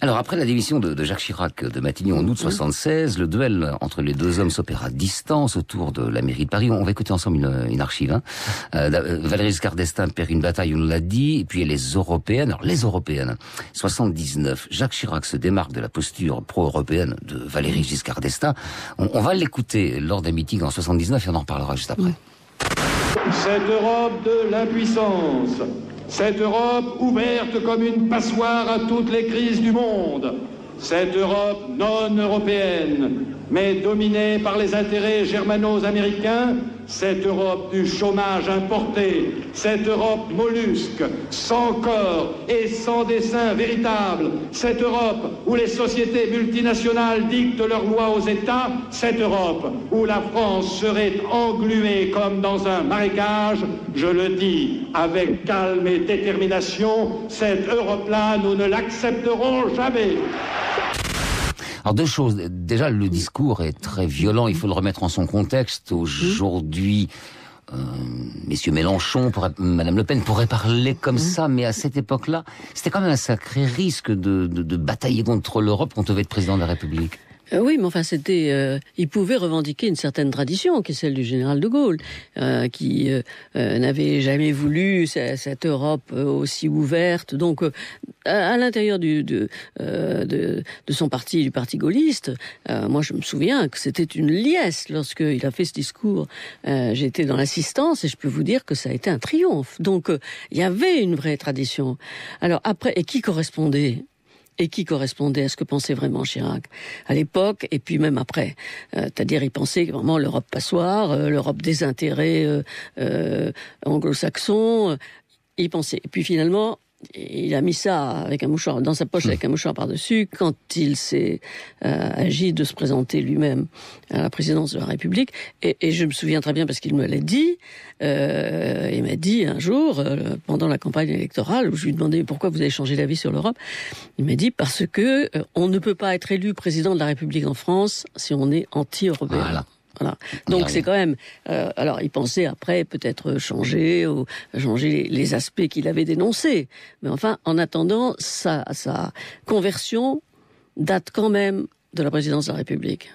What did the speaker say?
Alors, après la démission de Jacques Chirac de Matignon en août 76, le duel entre les deux hommes s'opère à distance autour de la mairie de Paris. On va écouter ensemble une archive. Valéry Giscard d'Estaing perd une bataille, on l'a dit, et puis les européennes. Alors, les européennes, 79, Jacques Chirac se démarque de la posture pro-européenne de Valéry Giscard d'Estaing. On va l'écouter lors d'un meeting en 79 et on en reparlera juste après. Cette Europe de l'impuissance, cette Europe ouverte comme une passoire à toutes les crises du monde, cette Europe non européenne, mais dominée par les intérêts germano-américains, cette Europe du chômage importé, cette Europe mollusque, sans corps et sans dessein véritable, cette Europe où les sociétés multinationales dictent leurs lois aux États, cette Europe où la France serait engluée comme dans un marécage, je le dis avec calme et détermination, cette Europe-là, nous ne l'accepterons jamais. Alors deux choses. Déjà, le discours est très violent. Il faut le remettre en son contexte. Aujourd'hui, messieurs Mélenchon, Madame Le Pen pourraient parler comme ça, mais à cette époque-là, c'était quand même un sacré risque de batailler contre l'Europe quand on devait être président de la République. Oui, mais enfin, il pouvait revendiquer une certaine tradition, qui est celle du général de Gaulle, qui n'avait jamais voulu cette Europe aussi ouverte. Donc, à l'intérieur de son parti, du parti gaulliste, moi, je me souviens que c'était une liesse lorsqu'il a fait ce discours. J'étais dans l'assistance et je peux vous dire que ça a été un triomphe. Donc, il y avait une vraie tradition. Alors après, et qui correspondait à ce que pensait vraiment Chirac à l'époque et puis même après. C'est-à-dire, il pensait vraiment l'Europe passoire, l'Europe des intérêts anglo-saxons. Il pensait. Et puis finalement, il a mis ça avec un mouchoir dans sa poche avec un mouchoir par-dessus quand il s'est agi de se présenter lui-même à la présidence de la République. Et je me souviens très bien parce qu'il me l'a dit. Il m'a dit un jour, pendant la campagne électorale, où je lui demandais pourquoi vous avez changé d'avis sur l'Europe, il m'a dit parce que on ne peut pas être élu président de la République en France si on est anti-européen. Voilà. Donc c'est quand même. Alors il pensait après peut-être changer les aspects qu'il avait dénoncés, mais enfin en attendant sa conversion date quand même de la présidence de la République.